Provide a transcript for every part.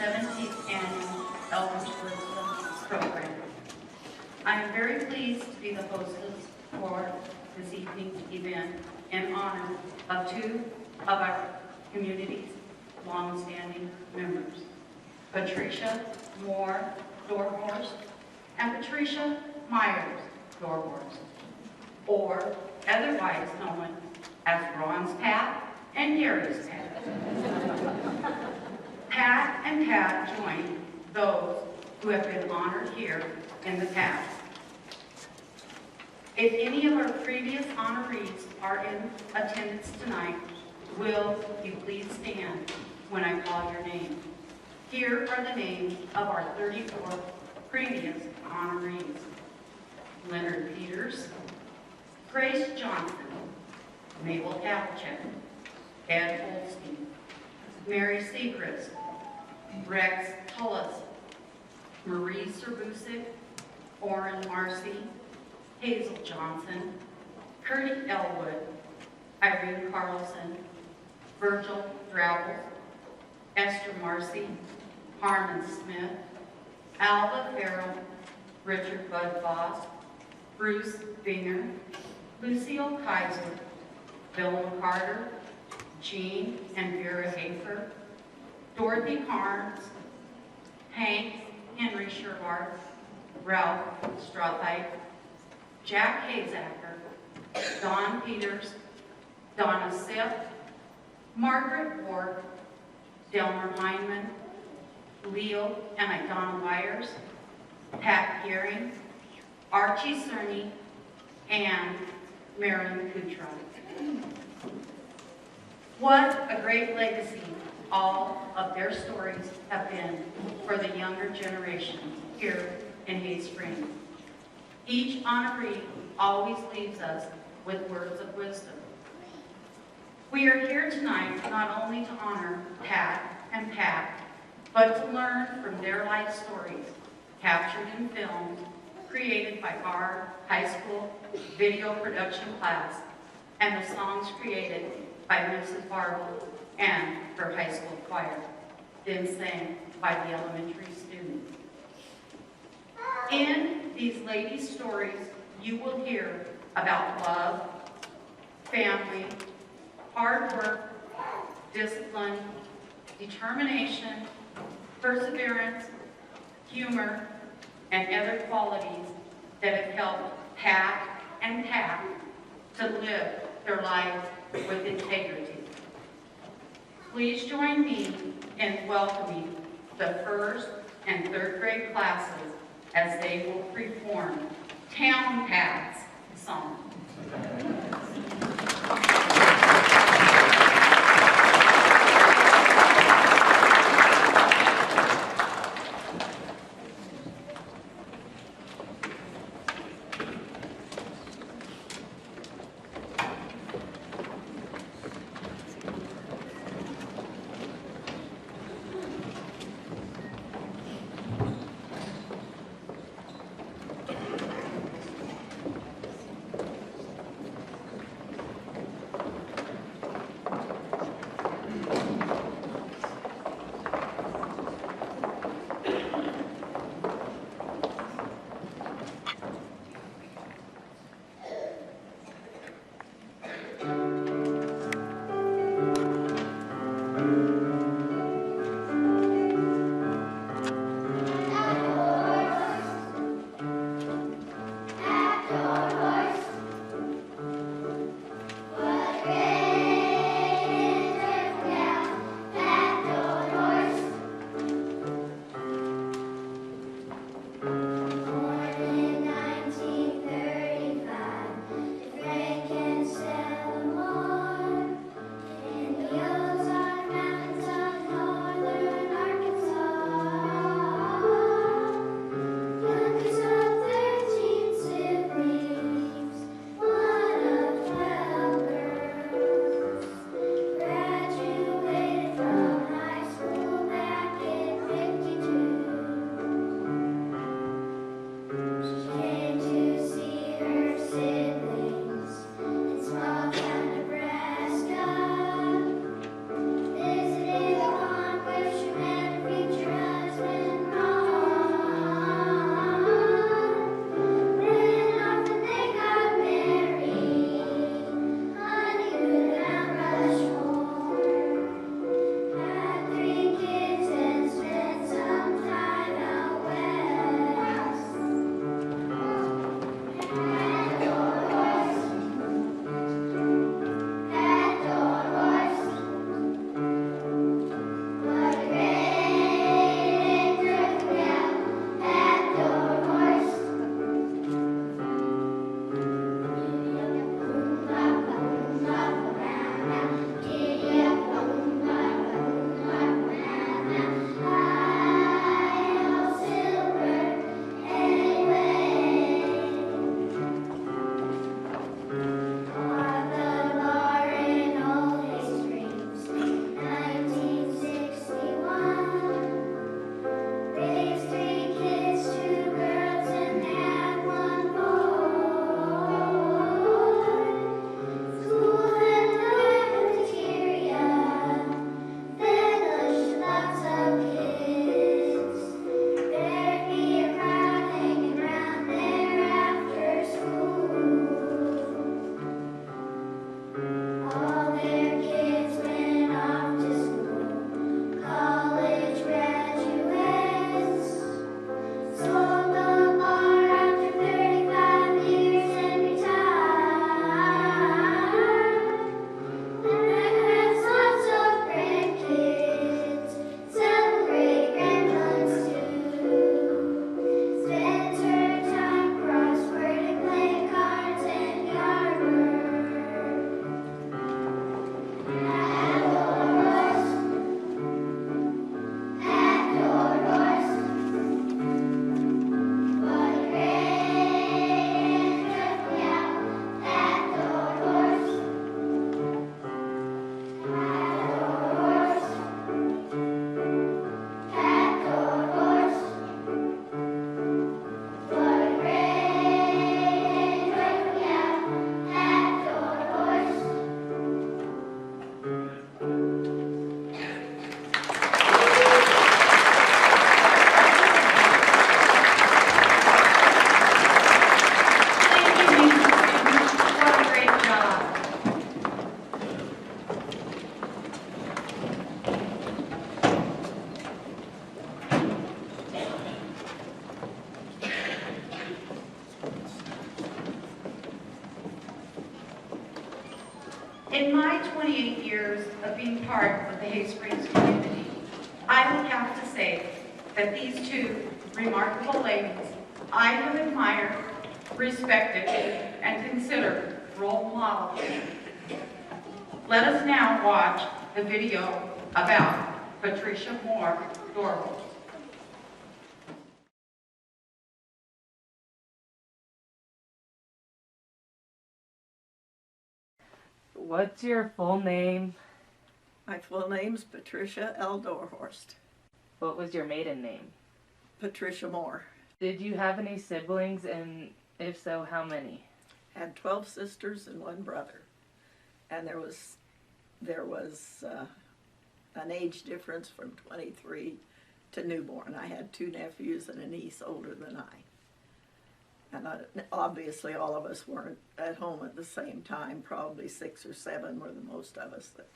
17th Annual Elders Wisdom Program. I am very pleased to be the hostess for this evening's event in honor of two of our community's long-standing members, Patricia Moore Dorhorst and Patricia Myers Dorhorst, or otherwise known as Ron's Pat and Gary's Pat. Pat and Pat join those who have been honored here in the past. If any of our previous honorees are in attendance tonight, will you please stand when I call your name? Here are the names of our 34 previous honorees: Leonard Peters, Grace Johnson, Mabel Kapchek, Ed Holstein, Mary Segrist, Rex Tullis, Marie Serbusic, Orrin Marcy, Hazel Johnson, Curdy Elwood, Irene Carlson, Virgil Drabble, Esther Marcy, Harmon Smith, Alva Farrell, Richard Bud Foss, Bruce Binger, Lucille Kaiser, Bill McCarter, Jean and Vera Hafer, Dorothy Carnes, Hank Henry Sherhart, Ralph Strathite, Jack Hazacker, Don Peters, Donna Sipp, Margaret Ward, Delmer Heineman, Leo and Donna Myers, Pat Gearing, Archie Cerny, and Marion Kutra. What a great legacy all of their stories have been for the younger generation here in Hay Springs. Each honoree always leaves us with words of wisdom. We are here tonight not only to honor Pat and Pat, but to learn from their life stories captured in films created by our high school video production class and the songs created by Mrs. Bartle and her high school choir, then sang by the elementary students. In these ladies' stories, you will hear about love, family, hard work, discipline, determination, perseverance, humor, and other qualities that have helped Pat and Pat to live their lives with integrity. Please join me in welcoming the first and third grade classes as they will perform Town Pat's song. In my 28 years of being part of the Hay Springs community, I would have to say that these two remarkable ladies I have admired, respected, and considered role models. Let us now watch the video about Patricia Moore Dorval. What's your full name? My full name's Patricia L. Dorhorst. What was your maiden name? Patricia Moore. Did you have any siblings, and if so, how many? Had 12 sisters and one brother. And there was an age difference from 23 to newborn. I had 2 nephews and a niece older than I. And obviously all of us weren't at home at the same time. Probably 6 or 7 were the most of us that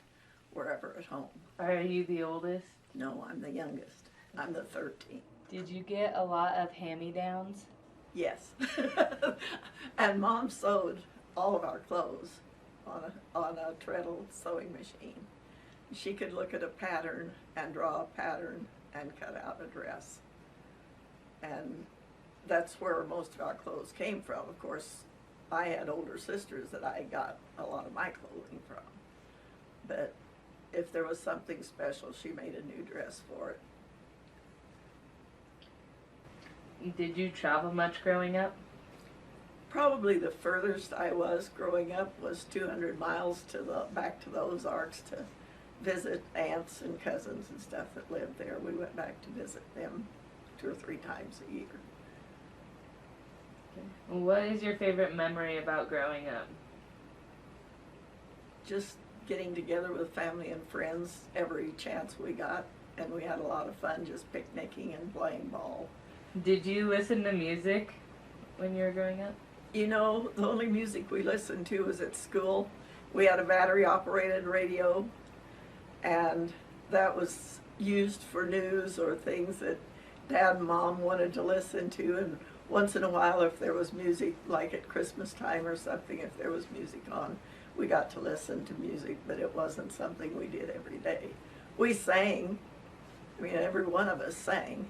were ever at home. Are you the oldest? No, I'm the youngest. I'm the 13th. Did you get a lot of hand-me-downs? Yes. And Mom sewed all of our clothes on a treadle sewing machine. She could look at a pattern and draw a pattern and cut out a dress. And that's where most of our clothes came from. Of course, I had older sisters that I got a lot of my clothing from. But if there was something special, she made a new dress for it. Did you travel much growing up? Probably the furthest I was growing up was 200 miles back to the Ozarks to visit aunts and cousins and stuff that lived there. We went back to visit them 2 or 3 times a year. What is your favorite memory about growing up? Just getting together with family and friends every chance we got, and we had a lot of fun just picnicking and playing ball. Did you listen to music when you were growing up? You know, the only music we listened to was at school. We had a battery-operated radio, and that was used for news or things that Dad and Mom wanted to listen to. And once in a while, if there was music, like at Christmas time or something, if there was music on, we got to listen to music, but it wasn't something we did every day. We sang. I mean, every one of us sang.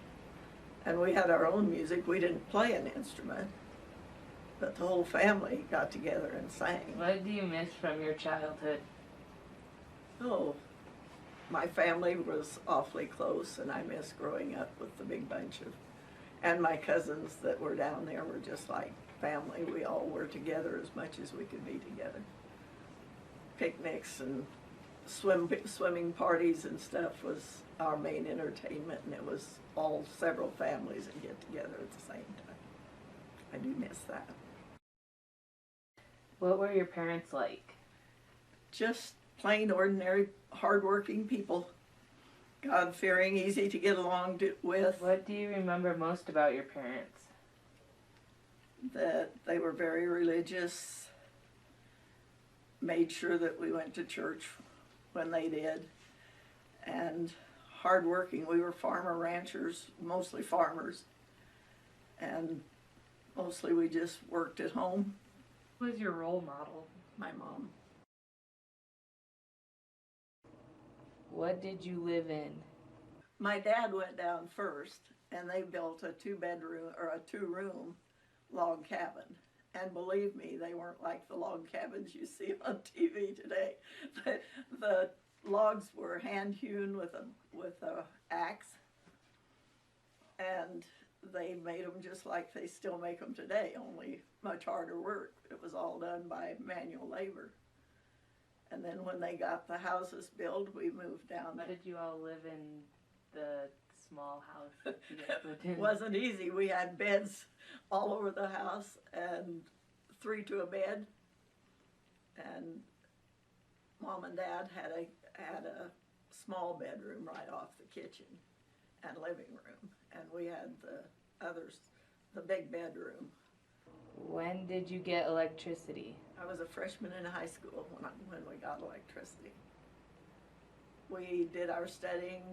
And we had our own music. We didn't play an instrument, but the whole family got together and sang. What do you miss from your childhood? Oh, my family was awfully close, and I miss growing up with the big bunch of, and my cousins that were down there were just like family. We all were together as much as we could be together. Picnics and swimming parties and stuff was our main entertainment, and it was all several families that get together at the same time. I do miss that. What were your parents like? Just plain, ordinary, hardworking people. God-fearing, easy to get along with. What do you remember most about your parents? That they were very religious, made sure that we went to church when they did, and hardworking. We were farmer ranchers, mostly farmers, and mostly we just worked at home. Who was your role model? My mom. What did you live in? My dad went down first, and they built a 2-bedroom or a 2-room log cabin. And believe me, they weren't like the log cabins you see on TV today. The logs were hand hewn with a axe, and they made them just like they still make them today, only much harder work. It was all done by manual labor. And then when they got the houses built, we moved down. How did you all live in the small house that you guys lived in? It wasn't easy. We had beds all over the house, and 3 to a bed. And Mom and Dad had a small bedroom right off the kitchen and living room, and we had the big bedroom. When did you get electricity? I was a freshman in high school when we got electricity. We did our studying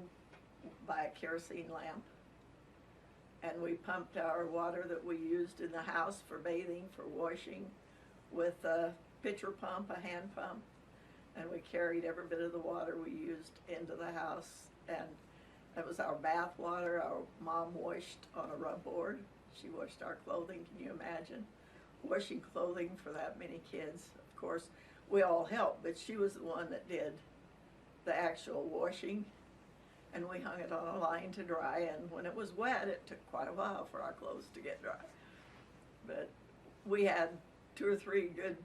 by a kerosene lamp, and we pumped our water that we used in the house for bathing, for washing, with a pitcher pump, a hand pump, and we carried every bit of the water we used into the house, and that was our bath water. Our mom washed on a rub board. She washed our clothing. Can you imagine washing clothing for that many kids? Of course, we all helped, but she was the one that did the actual washing, and we hung it on a line to dry, and when it was wet, it took quite a while for our clothes to get dry. But we had 2 or 3 good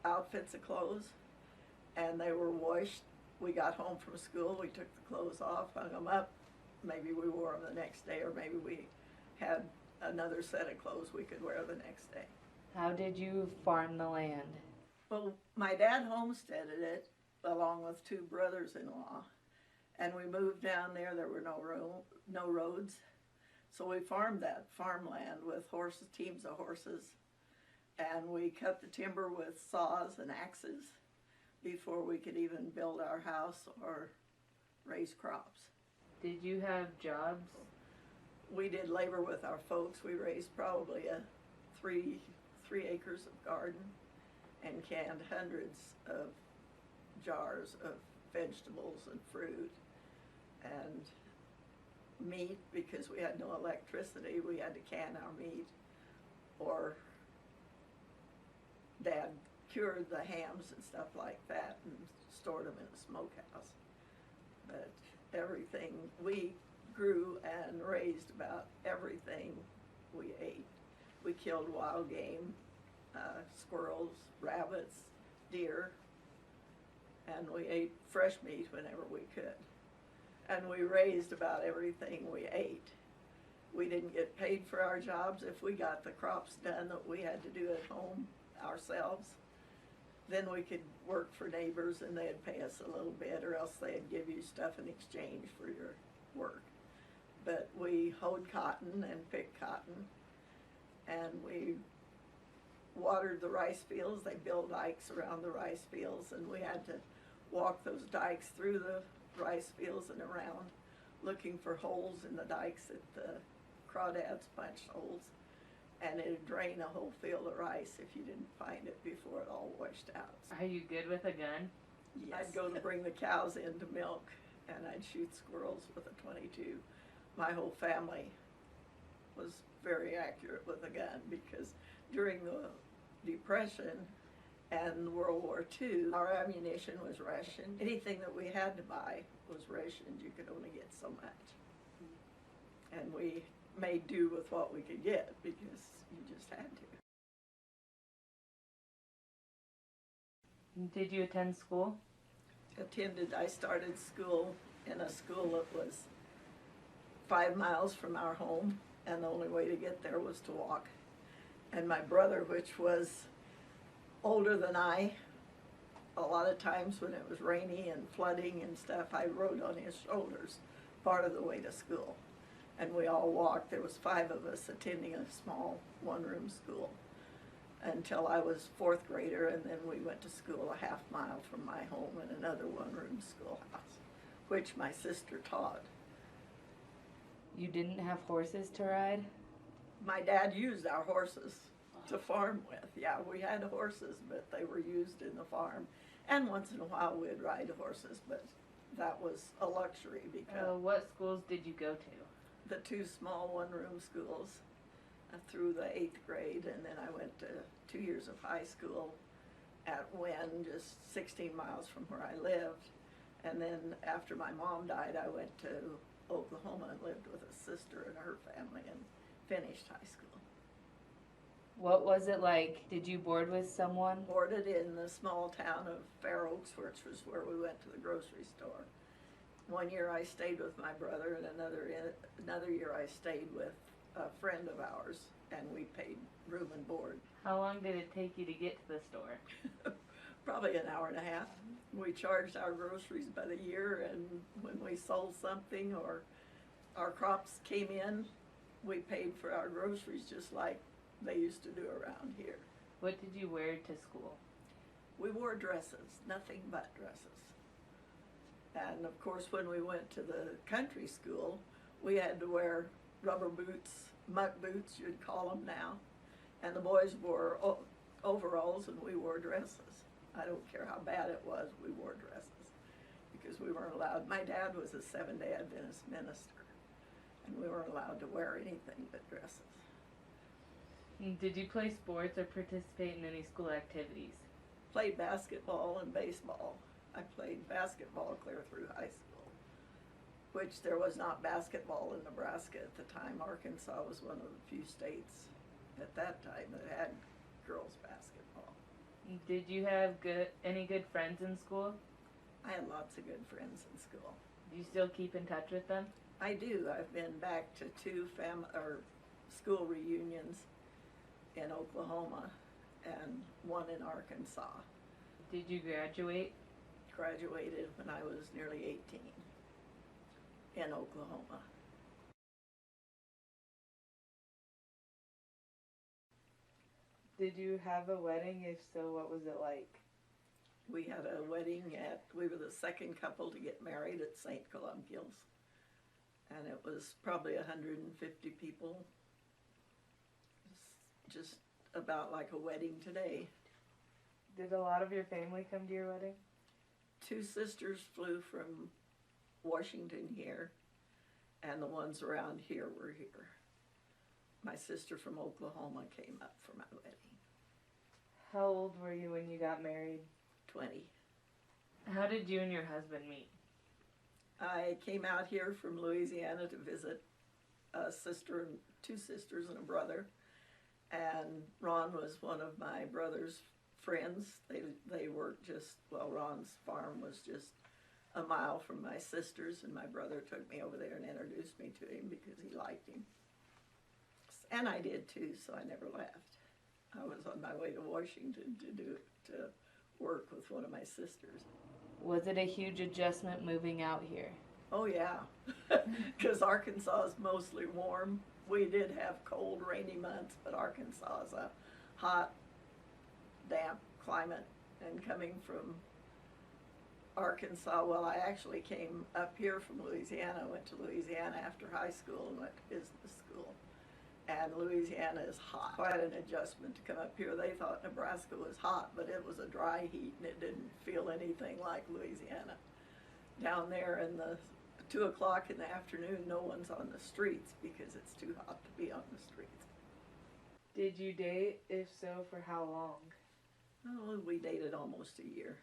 outfits of clothes, and they were washed. We got home from school, we took the clothes off, hung them up. Maybe we wore them the next day, or maybe we had another set of clothes we could wear the next day. How did you farm the land? Well, my dad homesteaded it along with 2 brothers-in-law, and we moved down there. There were no roads, so we farmed that farmland with horses, teams of horses, and we cut the timber with saws and axes before we could even build our house or raise crops. Did you have jobs? We did labor with our folks. We raised probably 3 acres of garden and canned hundreds of jars of vegetables and fruit and meat. Because we had no electricity, we had to can our meat, or Dad cured the hams and stuff like that and stored them in a smokehouse. But everything we grew and raised, about everything we ate. We killed wild game, squirrels, rabbits, deer, and we ate fresh meat whenever we could. And we raised about everything we ate. We didn't get paid for our jobs. If we got the crops done that we had to do at home ourselves, then we could work for neighbors and they'd pay us a little bit, or else they'd give you stuff in exchange for your work. But we hoed cotton and picked cotton, and we watered the rice fields. They built dikes around the rice fields, and we had to walk those dikes through the rice fields and around, looking for holes in the dikes that the crawdads punched holes, and it'd drain a whole field of rice if you didn't find it before it all washed out. Are you good with a gun? Yes. I'd go to bring the cows in to milk, and I'd shoot squirrels with a .22. My whole family was very accurate with a gun, because during the Depression and World War II, our ammunition was rationed. Anything that we had to buy was rationed. You could only get so much. And we made do with what we could get, because you just had to. Did you attend school? I started school in a school that was 5 miles from our home, and the only way to get there was to walk. And my brother, which was older than I, a lot of times when it was rainy and flooding and stuff, I rode on his shoulders part of the way to school. And we all walked. There was 5 of us attending a small one-room school until I was 4th grader, and then we went to school a half mile from my home in another one-room schoolhouse, which my sister taught. You didn't have horses to ride? My dad used our horses to farm with. Yeah, we had horses, but they were used in the farm. And once in a while we'd ride horses, but that was a luxury because What schools did you go to? the 2 small one-room schools through the 8th grade, and then I went to 2 years of high school at Wynn, just 16 miles from where I lived. And then after my mom died, I went to Oklahoma and lived with a sister and her family and finished high school. What was it like? Did you board with someone? Boarded in the small town of Fair Oaks, which was where we went to the grocery store. One year I stayed with my brother, and another year I stayed with a friend of ours, and we paid room and board. How long did it take you to get to the store? Probably an hour and a half. We charged our groceries by the year, and when we sold something or our crops came in, we paid for our groceries just like they used to do around here. What did you wear to school? We wore dresses, nothing but dresses. And of course, when we went to the country school, we had to wear rubber boots, muck boots, you'd call them now. And the boys wore overalls and we wore dresses. I don't care how bad it was, we wore dresses because we weren't allowed. My dad was a Seventh-day Adventist minister, and we weren't allowed to wear anything but dresses. Did you play sports or participate in any school activities? Played basketball and baseball. I played basketball clear through high school, which there was not basketball in Nebraska at the time. Arkansas was one of the few states at that time that had girls basketball. Did you have any good friends in school? I had lots of good friends in school. Do you still keep in touch with them? I do. I've been back to two school reunions in Oklahoma and one in Arkansas. Did you graduate? Graduated when I was nearly 18 in Oklahoma. Did you have a wedding? If so, what was it like? We had a wedding we were the second couple to get married at St. Columkille's. And it was probably 150 people. It's just about like a wedding today. Did a lot of your family come to your wedding? Two sisters flew from Washington here, and the ones around here were here. My sister from Oklahoma came up for my wedding. How old were you when you got married? 20. How did you and your husband meet? I came out here from Louisiana to visit two sisters and a brother, and Ron was one of my brother's friends. They worked Ron's farm was just a mile from my sister's, and my brother took me over there and introduced me to him because he liked him. And I did too, so I never left. I was on my way to Washington to work with one of my sisters. Was it a huge adjustment moving out here? Oh yeah, because Arkansas is mostly warm. We did have cold, rainy months, but Arkansas is a hot, damp climate. And coming from Arkansas, well, I actually came up here from Louisiana, went to Louisiana after high school and went to business school. And Louisiana is hot. Quite an adjustment to come up here. They thought Nebraska was hot, but it was a dry heat and it didn't feel anything like Louisiana. Down there in the 2 o'clock in the afternoon, no one's on the streets because it's too hot to be on the streets. Did you date? If so, for how long? Oh, we dated almost a year.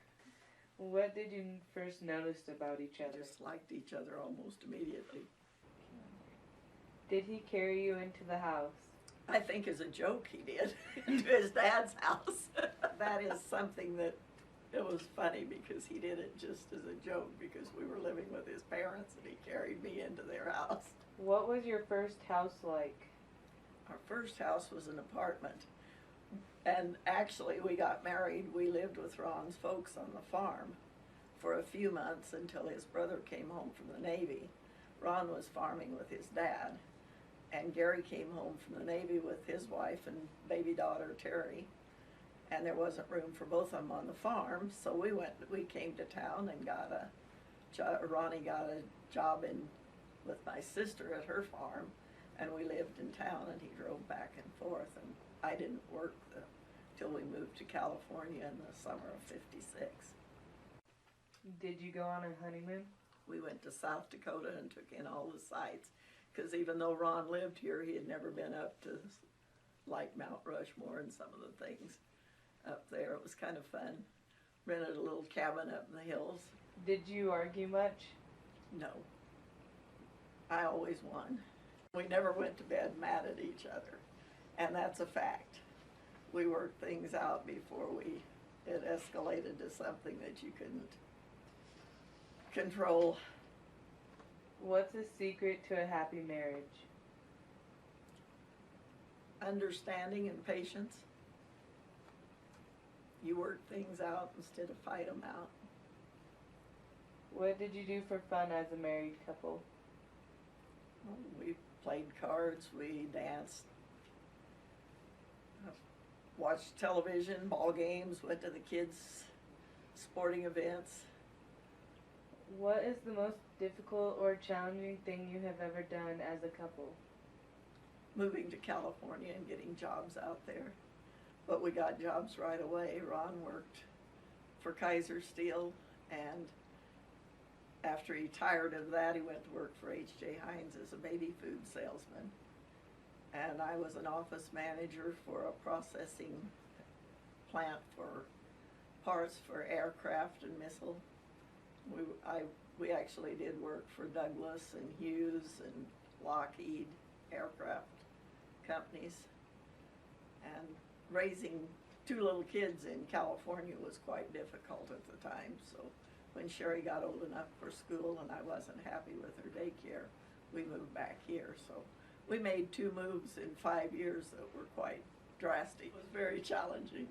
What did you first notice about each other? Just liked each other almost immediately. Did he carry you into the house? I think as a joke he did, into his dad's house. That is something that it was funny because he did it just as a joke because we were living with his parents and he carried me into their house. What was your first house like? Our first house was an apartment. And actually we got married, we lived with Ron's folks on the farm for a few months until his brother came home from the Navy. Ron was farming with his dad. And Gary came home from the Navy with his wife and baby daughter, Terry. And there wasn't room for both of them on the farm, so we came to town and Ronnie got a job with my sister at her farm, and we lived in town, and he drove back and forth, and I didn't work till we moved to California in the summer of '56. Did you go on a honeymoon? We went to South Dakota and took in all the sights. Because even though Ron lived here, he had never been up to like Mount Rushmore and some of the things up there. It was kind of fun. Rented a little cabin up in the hills. Did you argue much? No. I always won. We never went to bed mad at each other. And that's a fact. We worked things out before it escalated to something that you couldn't control. What's the secret to a happy marriage? Understanding and patience. You work things out instead of fight them out. What did you do for fun as a married couple? Well, we played cards, we danced, watched television, ball games, went to the kids' sporting events. What is the most difficult or challenging thing you have ever done as a couple? Moving to California and getting jobs out there. But we got jobs right away. Ron worked for Kaiser Steel, and after he tired of that, he went to work for H.J. Heinz as a baby food salesman. And I was an office manager for a processing plant for parts for aircraft and missile. We actually did work for Douglas and Hughes and Lockheed aircraft companies. And raising two little kids in California was quite difficult at the time. So when Sherry got old enough for school and I wasn't happy with her daycare, we moved back here. So we made 2 moves in 5 years that were quite drastic. It was very challenging.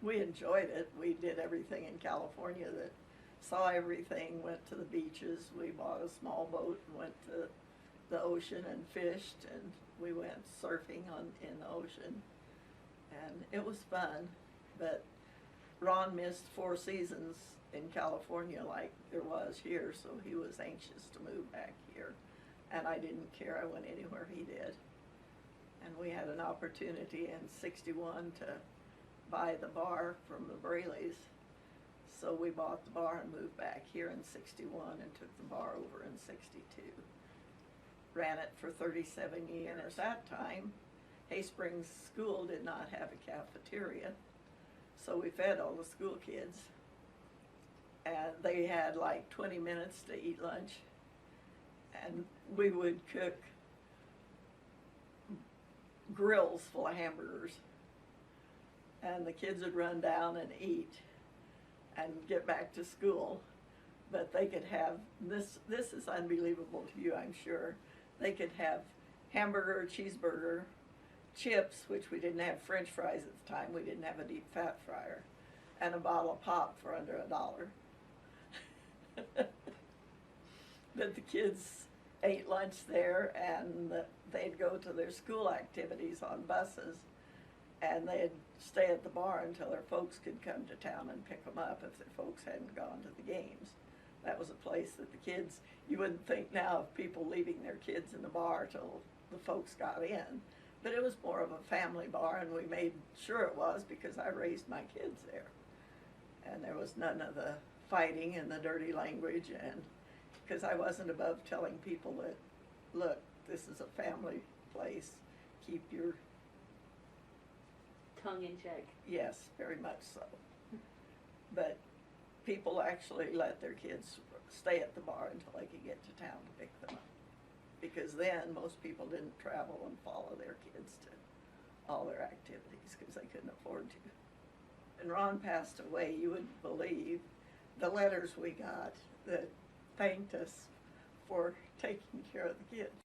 We enjoyed it. We did everything in California, that saw everything, went to the beaches. We bought a small boat and went to the ocean and fished, and we went surfing in the ocean. And it was fun, but Ron missed 4 seasons in California like there was here, so he was anxious to move back here. And I didn't care. I went anywhere he did. And we had an opportunity in '61 to buy the bar from the Braleys. So we bought the bar and moved back here in '61 and took the bar over in '62. Ran it for 37 years. At that time, Hay Springs School did not have a cafeteria, so we fed all the school kids. And they had like 20 minutes to eat lunch. And we would cook grills full of hamburgers. And the kids would run down and eat and get back to school. But they could have, this is unbelievable to you, I'm sure. They could have hamburger, cheeseburger, chips, which we didn't have French fries at the time. We didn't have a deep fat fryer, and a bottle of pop for under $1. But the kids ate lunch there, and they'd go to their school activities on buses, and they'd stay at the bar until their folks could come to town and pick them up if their folks hadn't gone to the games. That was a place that the kids, you wouldn't think now of people leaving their kids in the bar till the folks got in, but it was more of a family bar, and we made sure it was because I raised my kids there. And there was none of the fighting and the dirty language, and because I wasn't above telling people that, look, this is a family place, keep your Tongue in check. Yes, very much so. But people actually let their kids stay at the bar until they could get to town to pick them up. Because then most people didn't travel and follow their kids to all their activities because they couldn't afford to. And Ron passed away, you wouldn't believe the letters we got that thanked us for taking care of the kids.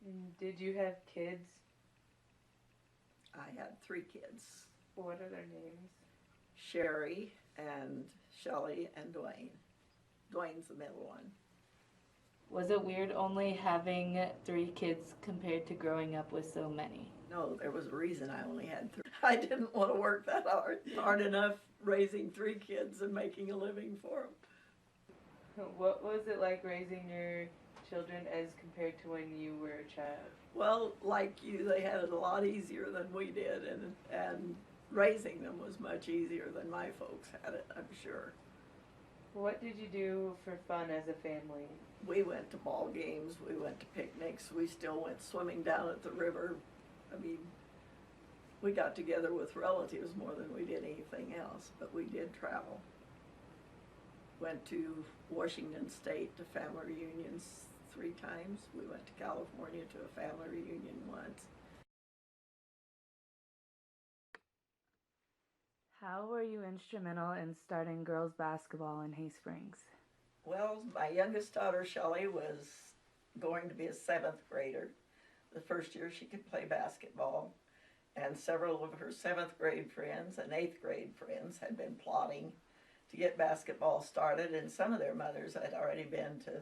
And did you have kids? I had 3 kids, What are their names? Sherry and Shelley and Dwayne. Dwayne's the middle one. Was it weird only having 3 kids compared to growing up with so many? No, there was a reason I only had 3. I didn't want to work that hard enough raising 3 kids and making a living for them. What was it like raising your children as compared to when you were a child? Well, like you, they had it a lot easier than we did, and raising them was much easier than my folks had it, I'm sure. What did you do for fun as a family? We went to ball games, we went to picnics, we still went swimming down at the river. I mean, we got together with relatives more than we did anything else, but we did travel. Went to Washington State to family reunions 3 times. We went to California to a family reunion once. How were you instrumental in starting girls basketball in Hay Springs? Well, my youngest daughter, Shelley, was going to be a 7th grader. The first year she could play basketball, and several of her 7th grade friends and 8th grade friends had been plotting to get basketball started, and some of their mothers had already been to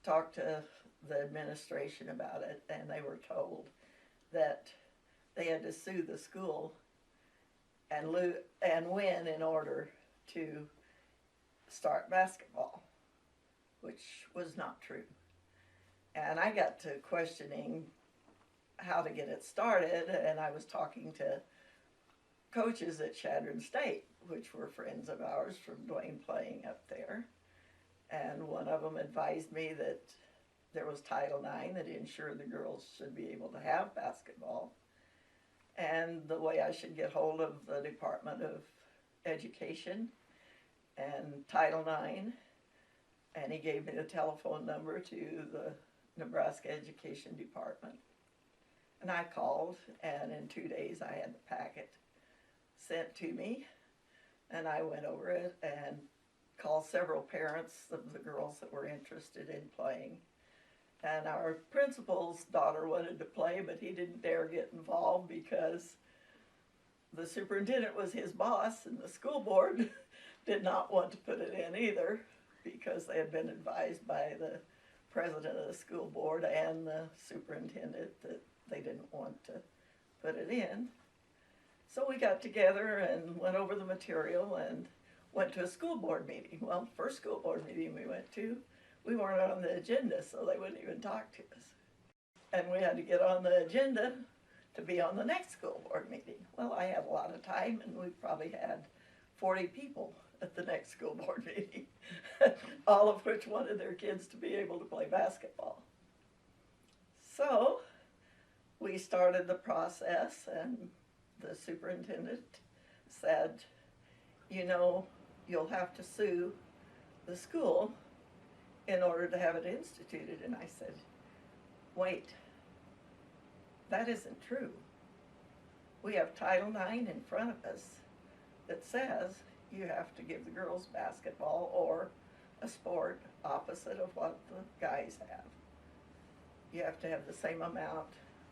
talk to the administration about it, and they were told that they had to sue the school and win in order to start basketball, which was not true. And I got to questioning how to get it started, and I was talking to coaches at Chadron State, which were friends of ours from Dwayne playing up there. And one of them advised me that there was Title IX that ensured the girls should be able to have basketball, and the way I should get hold of the Department of Education and Title IX. And he gave me the telephone number to the Nebraska Education Department. And I called, and in 2 days I had the packet sent to me, and I went over it and called several parents of the girls that were interested in playing. And our principal's daughter wanted to play, but he didn't dare get involved because the superintendent was his boss, and the school board did not want to put it in either, because they had been advised by the president of the school board and the superintendent that they didn't want to put it in. So we got together and went over the material and went to a school board meeting. Well, first school board meeting we went to, we weren't on the agenda, so they wouldn't even talk to us. And we had to get on the agenda to be on the next school board meeting. Well, I had a lot of time, and we probably had 40 people at the next school board meeting, all of which wanted their kids to be able to play basketball. So we started the process, and the superintendent said, you know, you'll have to sue the school in order to have it instituted. And I said, wait, that isn't true. We have Title IX in front of us that says you have to give the girls basketball or a sport opposite of what the guys have. You have to have the same amount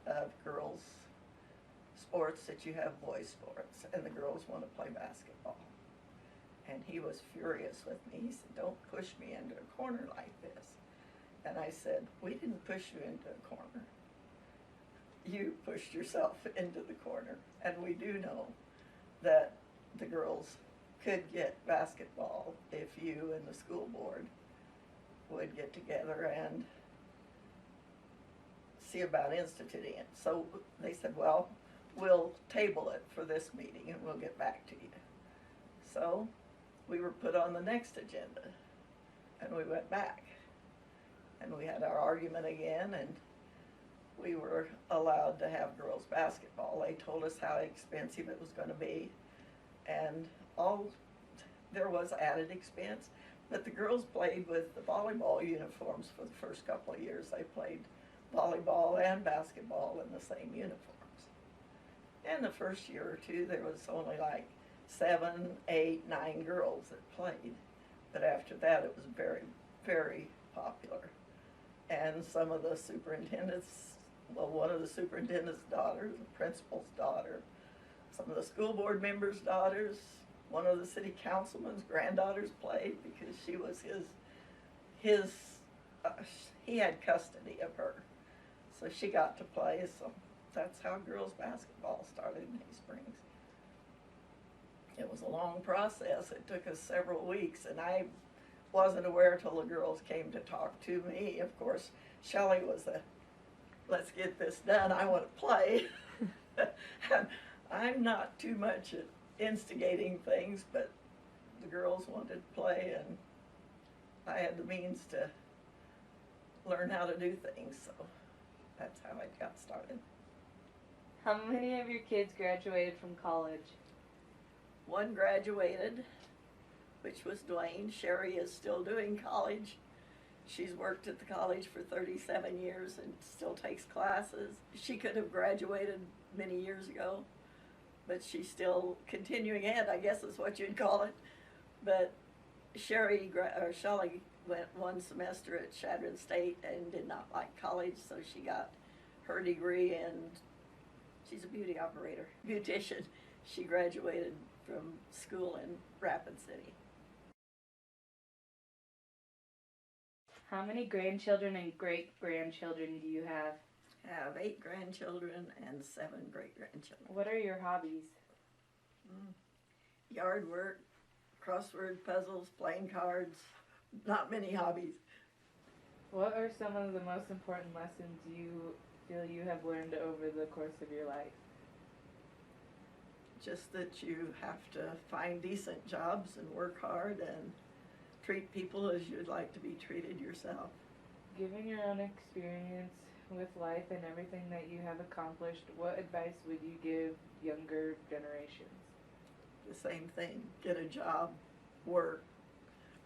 of girls' sports that you have boys' sports, and the girls want to play basketball. And he was furious with me. He said, don't push me into a corner like this. And I said, we didn't push you into a corner. You pushed yourself into the corner. And we do know that the girls could get basketball if you and the school board would get together and see about instituting it. So they said, well, we'll table it for this meeting and we'll get back to you. So we were put on the next agenda, and we went back, and we had our argument again, and we were allowed to have girls basketball. They told us how expensive it was going to be, and there was added expense, but the girls played with the volleyball uniforms for the first couple of years. They played volleyball and basketball in the same uniforms. And the first year or two, there was only like 7, 8, 9 girls that played. But after that, it was very, very popular. And some of the superintendents, well, one of the superintendent's daughters, the principal's daughter, some of the school board members' daughters, one of the city councilman's granddaughters played because she was he had custody of her. So she got to play, so that's how girls basketball started in Hay Springs. It was a long process. It took us several weeks, and I wasn't aware till the girls came to talk to me. Of course, Shelley was let's get this done, I want to play. And I'm not too much at instigating things, but the girls wanted to play, and I had the means to learn how to do things, so that's how I got started. How many of your kids graduated from college? One graduated, which was Dwayne. Sherry is still doing college. She's worked at the college for 37 years and still takes classes. She could have graduated many years ago, but she's still continuing ed, I guess is what you'd call it. But Shelley went one semester at Chadron State and did not like college, so she got her degree, and she's a beauty operator, beautician. She graduated from school in Rapid City. How many grandchildren and great-grandchildren do you have? I have 8 grandchildren and 7 great-grandchildren. What are your hobbies? Yard work, crossword puzzles, playing cards, not many hobbies. What are some of the most important lessons you feel you have learned over the course of your life? just that you have to find decent jobs and work hard and treat people as you'd like to be treated yourself. Given your own experience with life and everything that you have accomplished, what advice would you give younger generations? The same thing. Get a job, work,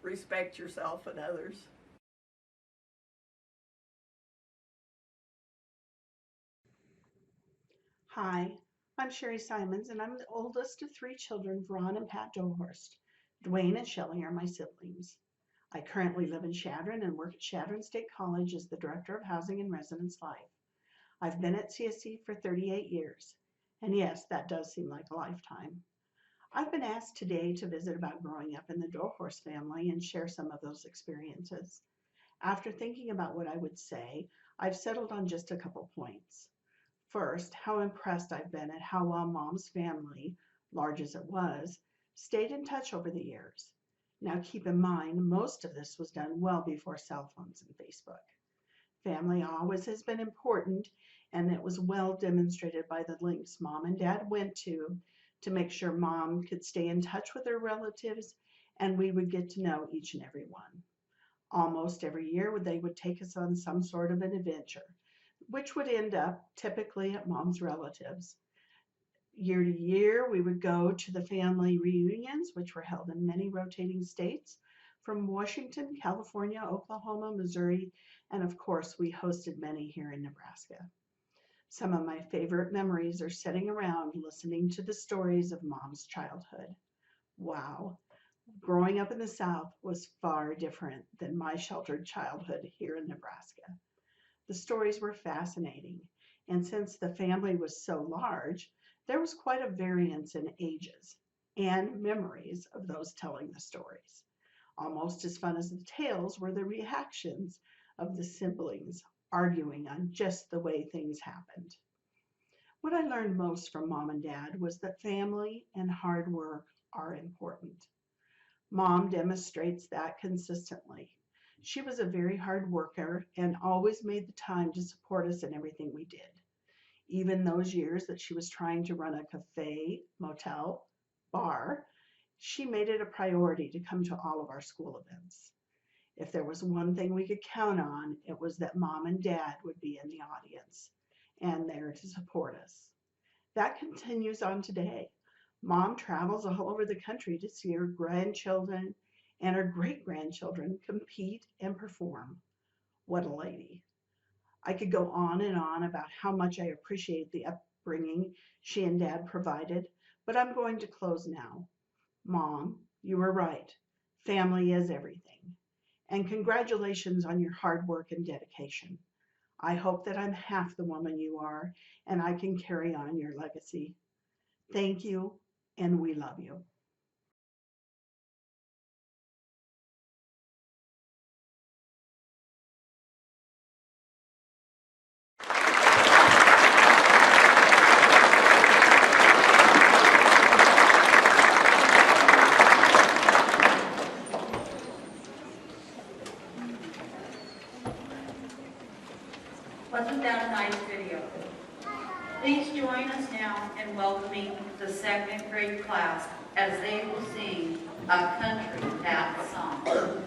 respect yourself and others. Hi, I'm Sherry Simons, and I'm the oldest of 3 children, Vron and Pat Dohorst. Dwayne and Shelley are my siblings. I currently live in Chadron and work at Chadron State College as the Director of Housing and Residence Life. I've been at CSC for 38 years, and yes, that does seem like a lifetime. I've been asked today to visit about growing up in the Dohorst family and share some of those experiences. After thinking about what I would say, I've settled on just a couple points. First, how impressed I've been at how well Mom's family, large as it was, stayed in touch over the years. Now keep in mind, most of this was done well before cell phones and Facebook. Family always has been important, and it was well demonstrated by the lengths Mom and Dad went to make sure Mom could stay in touch with her relatives and we would get to know each and every one. Almost every year they would take us on some sort of an adventure, which would end up typically at Mom's relatives. Year to year, we would go to the family reunions, which were held in many rotating states, from Washington, California, Oklahoma, Missouri, and of course, we hosted many here in Nebraska. Some of my favorite memories are sitting around listening to the stories of Mom's childhood. Wow, growing up in the South was far different than my sheltered childhood here in Nebraska. The stories were fascinating, and since the family was so large, there was quite a variance in ages and memories of those telling the stories. Almost as fun as the tales were the reactions of the siblings arguing on just the way things happened. What I learned most from Mom and Dad was that family and hard work are important. Mom demonstrates that consistently. She was a very hard worker and always made the time to support us in everything we did. Even those years that she was trying to run a cafe, motel, bar, she made it a priority to come to all of our school events. If there was one thing we could count on, it was that Mom and Dad would be in the audience and there to support us. That continues on today. Mom travels all over the country to see her grandchildren and her great-grandchildren compete and perform. What a lady. I could go on and on about how much I appreciate the upbringing she and Dad provided, but I'm going to close now. Mom, you were right. Family is everything. And congratulations on your hard work and dedication. I hope that I'm half the woman you are and I can carry on your legacy. Thank you, and we love you. Wasn't that a nice video? Please join us now in welcoming the second grade class as they will sing a country that song.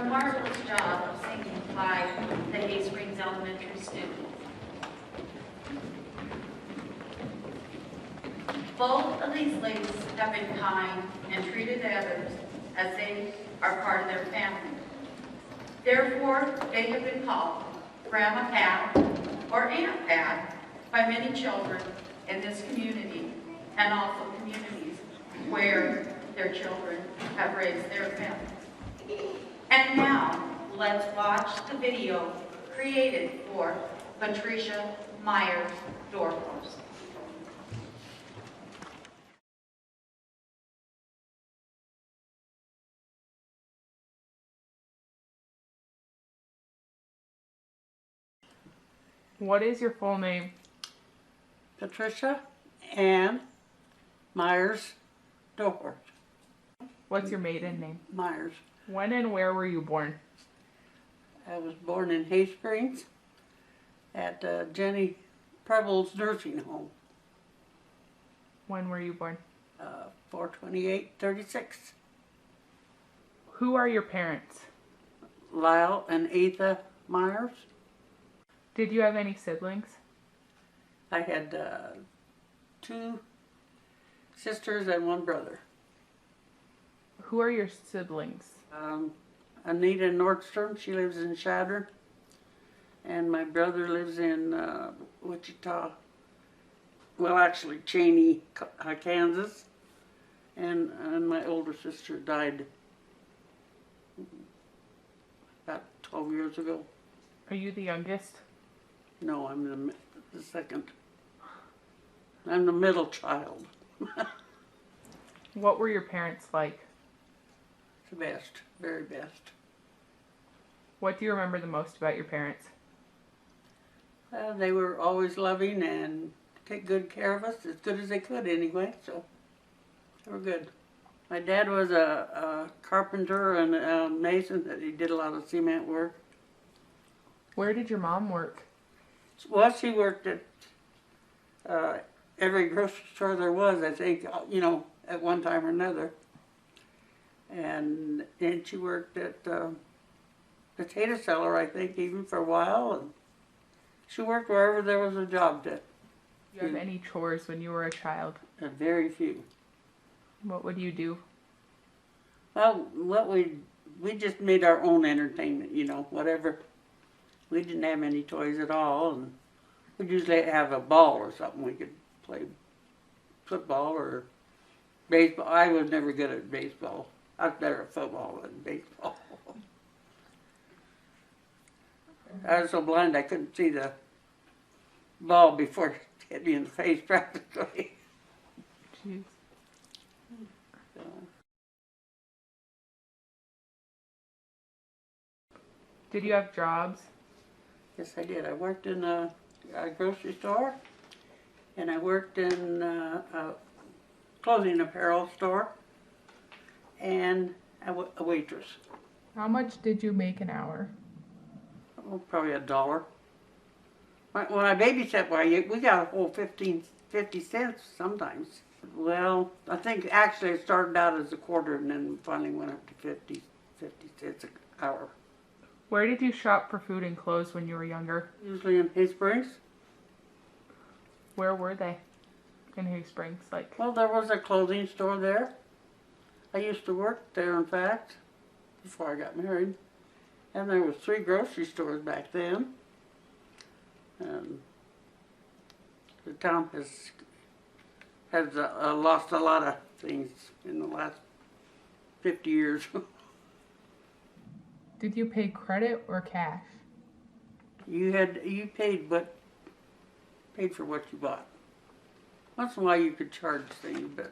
a marvelous job of singing by the Hay Springs Elementary students. Both of these ladies have been kind and treated others as they are part of their family. Therefore, they have been called Grandma Pat or Aunt Pat by many children in this community and also communities where their children have raised their families. And now, let's watch the video created for Patricia Myers Dorhorst. What is your full name? Patricia Ann Myers Dorhorst. What's your maiden name? Myers. When and where were you born? I was born in Hay Springs at Jenny Preble's nursing home, When were you born? 42836. Who are your parents? Lyle and Etha Myers. Did you have any siblings? I had 2 sisters and 1 brother. Who are your siblings? Anita Nordstrom, she lives in Chadron. And my brother lives in Wichita, well actually Cheney, Kansas. And my older sister died about 12 years ago. Are you the youngest? No, I'm the second. I'm the middle child. What were your parents like? The best, very best. What do you remember the most about your parents? They were always loving and take good care of us, as good as they could anyway, so they were good. My dad was a carpenter and a mason, that he did a lot of cement work. Where did your mom work? Well, she worked at every grocery store there was, I think, you know, at one time or another. And then she worked at potato seller, I think, even for a while. And she worked wherever there was a job to. Do you have any chores when you were a child? Very few. What would you do? Well, we just made our own entertainment, you know, whatever. We didn't have any toys at all, and we'd usually have a ball or something. We could play football or baseball. I was never good at baseball. I was better at football than baseball. I was so blind I couldn't see the ball before it hit me in the face practically. Jeez. So, Did you have jobs? yes, I did. I worked in a grocery store, and I worked in a clothing apparel store, and a waitress. How much did you make an hour? Oh, probably $1. When I babysat, we got a whole 50 cents sometimes. Well, I think actually it started out as a quarter and then finally went up to 50 cents an hour. Where did you shop for food and clothes when you were younger? Usually in Hay Springs. Where were they? In Hay Springs, like? Well, there was a clothing store there. I used to work there, in fact, before I got married. And there was 3 grocery stores back then. And the town has lost a lot of things in the last 50 years. Did you pay credit or cash? You paid for what you bought. Once in a while you could charge things, but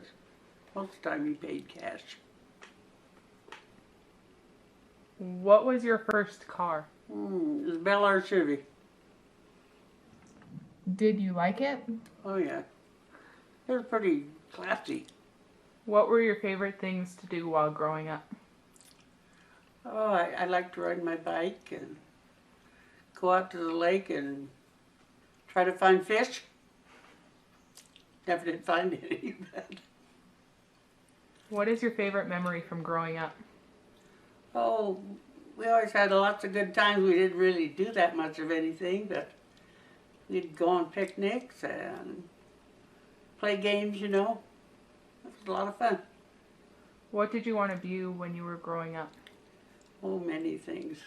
most of the time you paid cash. What was your first car? It was Bel Air Chevy. Did you like it? Oh yeah. It was pretty classy. What were your favorite things to do while growing up? Oh, I liked to ride my bike and go out to the lake and try to find fish. Never did find any, but What is your favorite memory from growing up? oh, we always had lots of good times. We didn't really do that much of anything, but we'd go on picnics and play games, you know. It was a lot of fun. What did you want to be when you were growing up? Oh, many things.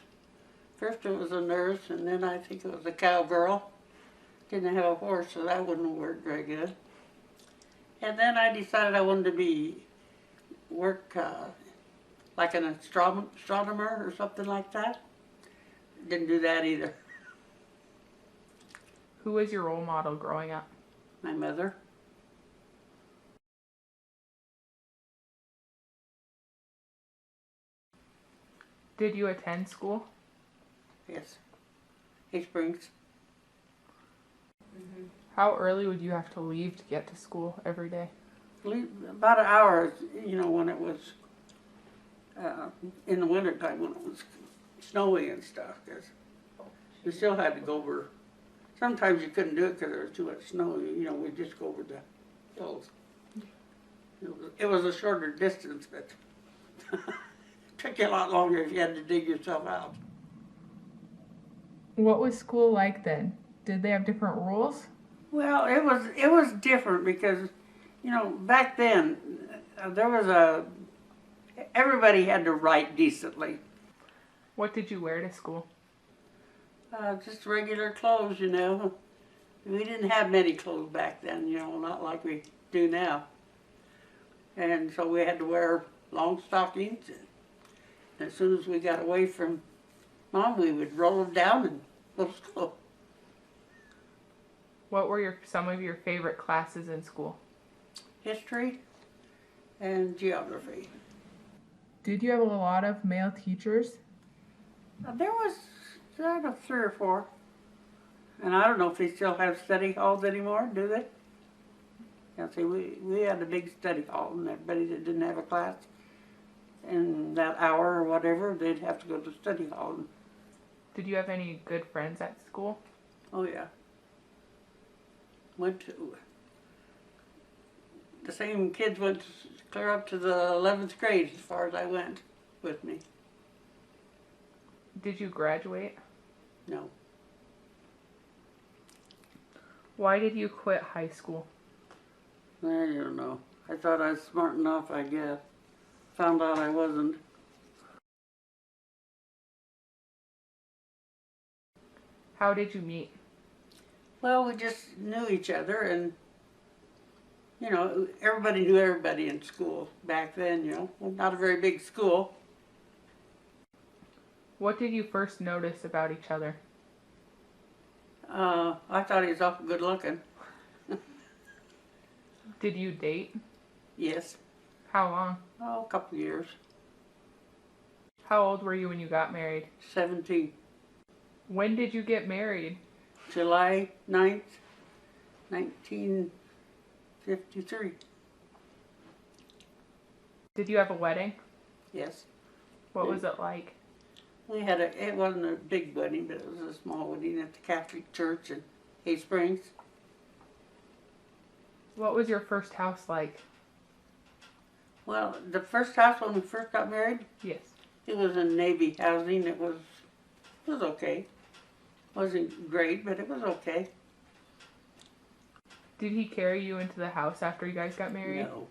First it was a nurse, and then I think it was a cowgirl. Didn't have a horse, so that wouldn't work very good. And then I decided I wanted to work like an astronomer or something like that. Didn't do that either. Who was your role model growing up? My mother. Did you attend school? Yes. Hay Springs. How early would you have to leave to get to school every day? About an hour, you know, when it was in the wintertime when it was snowy and stuff, because we still had to go over. Sometimes you couldn't do it because there was too much snow. You know, we'd just go over the hills. It was a shorter distance, but it took you a lot longer if you had to dig yourself out. What was school like then? Did they have different rules? Well, it was different because, you know, back then there was everybody had to write decently. What did you wear to school? Just regular clothes, you know. We didn't have many clothes back then, you know, not like we do now. And so we had to wear long stockings. And as soon as we got away from Mom, we would roll them down and go to school. What were some of your favorite classes in school? History and geography. Did you have a lot of male teachers? There was, I don't know, 3 or 4. And I don't know if they still have study halls anymore, do they? Yeah, see, we had a big study hall, and everybody that didn't have a class in that hour or whatever, they'd have to go to study hall. Did you have any good friends at school? Oh, yeah. The same kids went clear up to the 11th grade as far as I went with me. Did you graduate? No. Why did you quit high school? I don't know. I thought I was smart enough, I guess. Found out I wasn't. How did you meet? Well, we just knew each other, and, you know, everybody knew everybody in school back then, you know. Well, not a very big school. What did you first notice about each other? I thought he was awful good looking. Did you date? Yes. How long? Oh, a couple of years. How old were you when you got married? 17. When did you get married? July 9th, 1953. Did you have a wedding? Yes. What was it like? We had it wasn't a big wedding, but it was a small wedding at the Catholic Church in Hay Springs. What was your first house like? Well, the first house when we first got married, Yes. it was in Navy housing. It was okay. Wasn't great, but it was okay. Did he carry you into the house after you guys got married? No.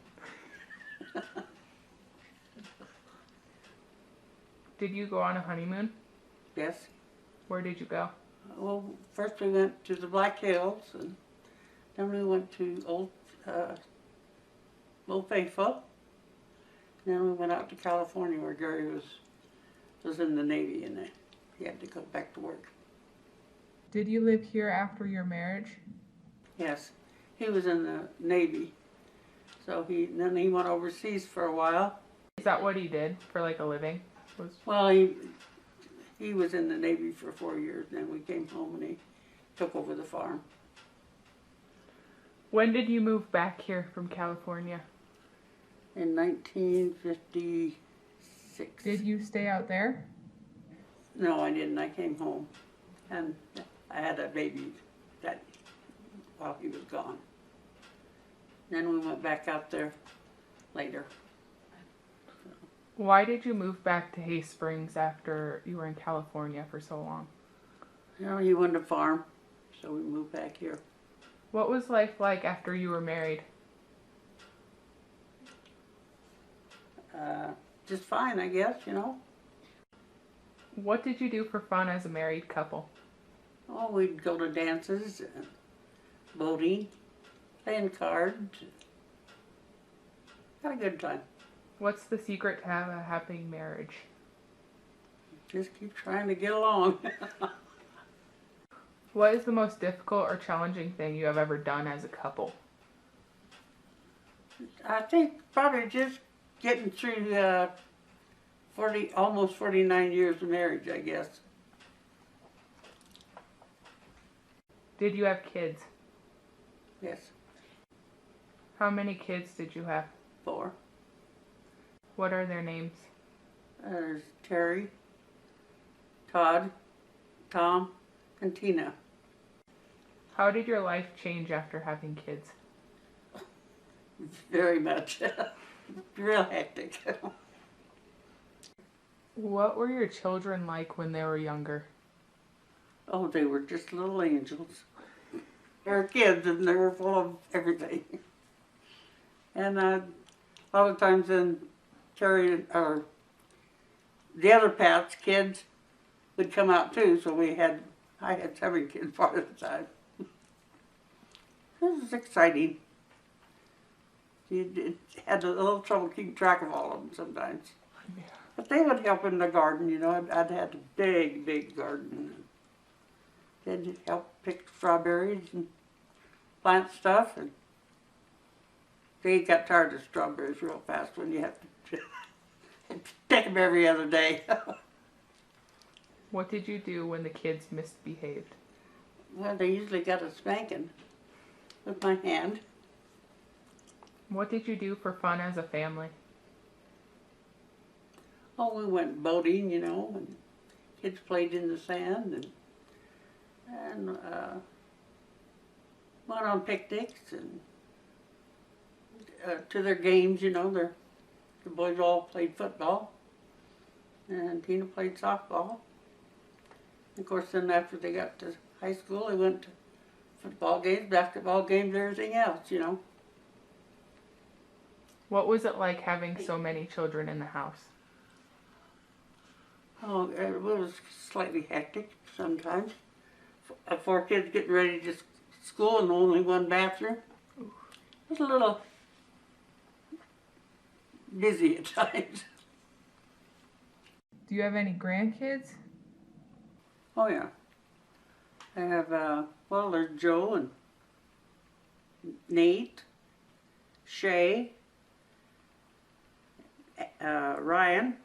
Did you go on a honeymoon? Yes. Where did you go? Well, first we went to the Black Hills, and then we went to Old Faithful. Then we went out to California where Gary was in the Navy, and he had to go back to work. Did you live here after your marriage? Yes, he was in the Navy, so then he went overseas for a while. Is that what he did for like a living? Well, he was in the Navy for 4 years, and then we came home and he took over the farm. When did you move back here from California? In 1956. Did you stay out there? No, I didn't. I came home, and I had a baby while he was gone. Then we went back out there later. Why did you move back to Hay Springs after you were in California for so long? You know, he wanted to farm, so we moved back here. What was life like after you were married? Just fine, I guess, you know. What did you do for fun as a married couple? Oh, we'd go to dances, boating, playing cards. Had a good time. What's the secret to have a happy marriage? Just keep trying to get along. What is the most difficult or challenging thing you have ever done as a couple? I think probably just getting through almost 49 years of marriage, I guess. Did you have kids? Yes, How many kids did you have? 4. What are their names? There's Terry, Todd, Tom, and Tina. How did your life change after having kids? Very much. Real hectic. What were your children like when they were younger? Oh, they were just little angels. They were kids and they were full of everything. And a lot of times then Terry, or the other Pat's kids would come out too, so I had 7 kids part of the time. It was exciting. You had a little trouble keeping track of all of them sometimes. Yeah. But they would help in the garden, you know. I'd had a big, big garden. They'd help pick strawberries and plant stuff. And they got tired of strawberries real fast when you have to pick them every other day. What did you do when the kids misbehaved? Well, they usually got a spanking with my hand. What did you do for fun as a family? Oh, we went boating, you know, and kids played in the sand and went on picnics and to their games, you know. The boys all played football and Tina played softball. Of course, then after they got to high school, they went to football games, basketball games, everything else, you know. What was it like having so many children in the house? Oh, it was slightly hectic sometimes. 4 kids getting ready to school and only 1 bathroom. It was a little busy at times. Do you have any grandkids? Oh yeah. I have, well, there's Joe and Nate, Shay, Ryan,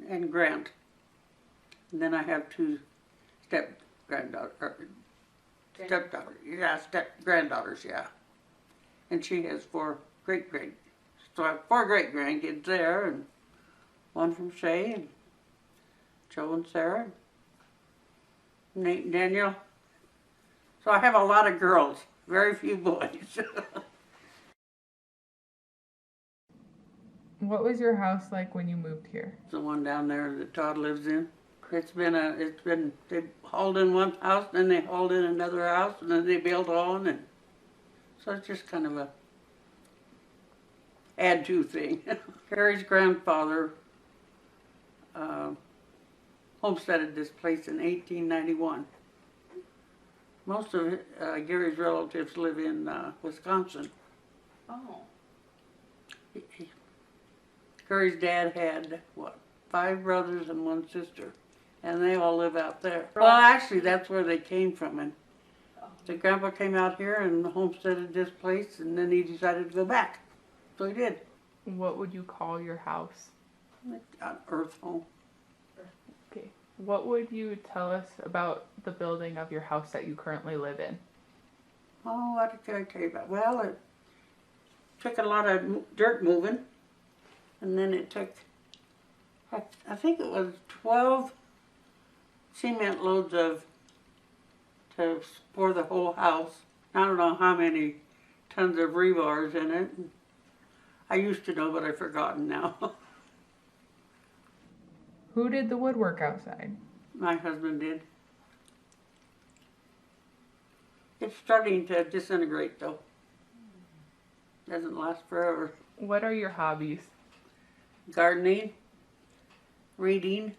and Grant. And then I have 2 stepdaughters, granddaughters, yeah. And she has 4 great-grand. So I have 4 great-grandkids there, and 1 from Shay, and Joe and Sarah, Nate and Daniel. So I have a lot of girls, very few boys. What was your house like when you moved here? The one down there that Todd lives in. They hauled in one house, then they hauled in another house, and then they built on, and so it's just kind of a add-to thing. Harry's grandfather homesteaded this place in 1891. Most of Gary's relatives live in Wisconsin. Oh, Gary's dad had, 5 brothers and 1 sister, and they all live out there. Well, actually, that's where they came from, and the grandpa came out here and homesteaded this place, and then he decided to go back. So he did. What would you call your house? An earth home. Okay. What would you tell us about the building of your house that you currently live in? Oh, what can I tell you about? Well, it took a lot of dirt moving, and then it took, I think it was 12 cement loads to pour the whole house. I don't know how many tons of rebars in it. I used to know, but I've forgotten now. Who did the woodwork outside? My husband did. It's starting to disintegrate though. Doesn't last forever. What are your hobbies? Gardening, reading.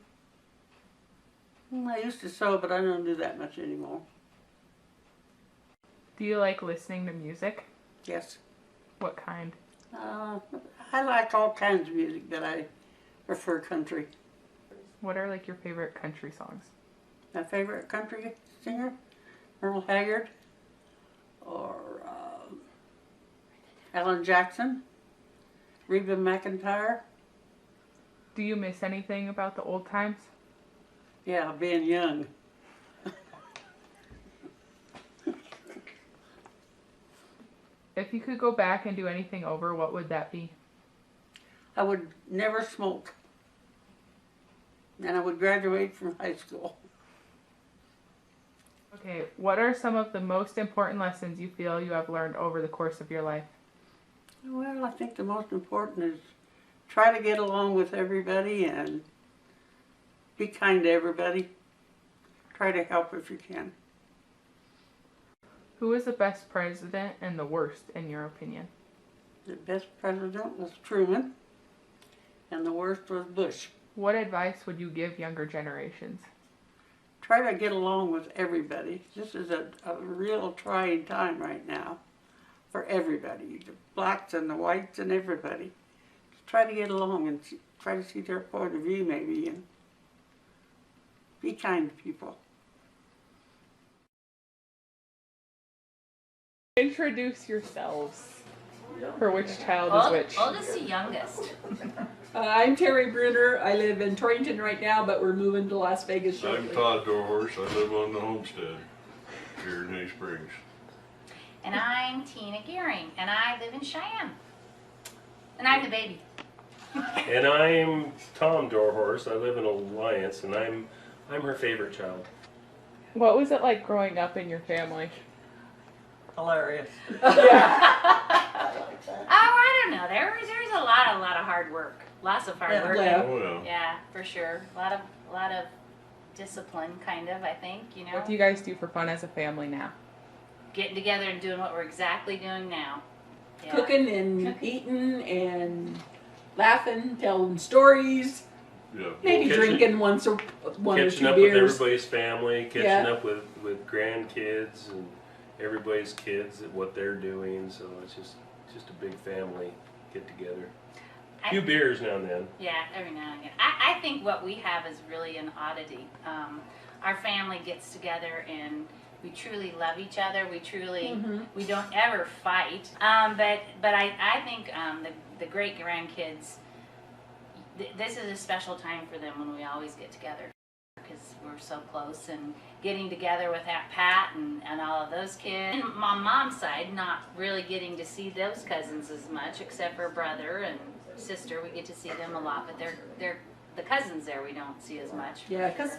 I used to sew, but I don't do that much anymore. Do you like listening to music? Yes. What kind? I like all kinds of music, but I prefer country. What are like your favorite country songs? My favorite country singer, Merle Haggard, or Alan Jackson, Reba McEntire. Do you miss anything about the old times? Yeah, being young. If you could go back and do anything over, what would that be? I would never smoke. And I would graduate from high school. Okay, what are some of the most important lessons you feel you have learned over the course of your life? Well, I think the most important is try to get along with everybody and be kind to everybody. Try to help if you can. Who was the best president and the worst, in your opinion? The best president was Truman, and the worst was Bush. What advice would you give younger generations? Try to get along with everybody. This is a real trying time right now for everybody, the blacks and the whites and everybody. Just try to get along and try to see their point of view maybe, and be kind to people. Introduce yourselves. For which child is which? Oldest to youngest. I'm Terry Bruner. I live in Torrington right now, but we're moving to Las Vegas shortly. I'm Todd Dorhorse. I live on the homestead here in Hay Springs. And I'm Tina Gearing, and I live in Cheyenne. And I'm the baby. And I'm Tom Dorhorse. I live in Alliance, and I'm her favorite child. What was it like growing up in your family? Hilarious. Oh, I don't know. There's a lot of hard work. Lots of hard work. Yeah. Oh, yeah. Yeah, for sure. A lot of discipline, kind of. I think, you know, What do you guys do for fun as a family now? getting together and doing what we're exactly doing now. Yeah. Cooking and eating and laughing, telling stories, Yeah. maybe Catching- drinking one or Catching two up beers. with everybody's family, catching Yeah. up with grandkids and everybody's kids at what they're doing. So it's just a big family get together. A few beers now and then. Yeah, every now and again. I think what we have is really an oddity. Our family gets together and we truly love each other. We truly, we don't ever fight. But I think the great grandkids, this is a special time for them when we always get together because we're so close, and getting together with Aunt Pat and all of those kids. And my mom's side, not really getting to see those cousins as much, except for brother and sister. We get to see them a lot, but they're the cousins there we don't see as much. Yeah, because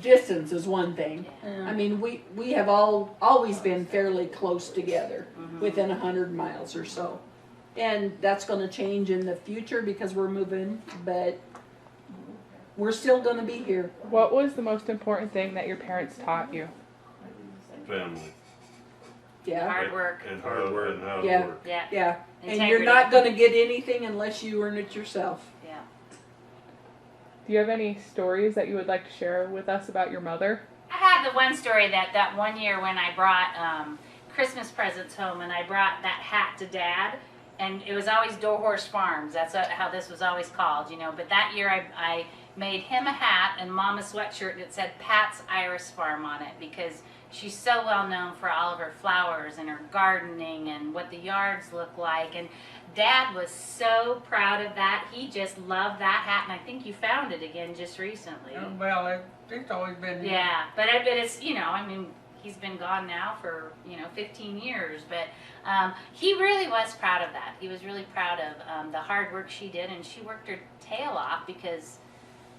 distance is one thing. Yeah. I mean, we have always been fairly close together, within 100 miles or so. And that's going to change in the future because we're moving, but we're still going to be here. What was the most important thing that your parents taught you? Family. Yeah, Hard work. And Hard work. And how to Yeah. work. Yeah. yeah. And Integrity. you're not going to get anything unless you earn it yourself. Yeah. Do you have any stories that you would like to share with us about your mother? I have the one story that one year when I brought Christmas presents home, and I brought that hat to Dad, and it was always Dorhorse Farms. That's how this was always called, you know. But that year I made him a hat and Mom a sweatshirt, and it said Pat's Iris Farm on it because she's so well known for all of her flowers and her gardening and what the yards look like. And Dad was so proud of that. He just loved that hat, and I think you found it again just recently. Well, it's always been here. Yeah, but it's, you know, I mean, he's been gone now for, 15 years, but he really was proud of that. He was really proud of the hard work she did, and she worked her tail off because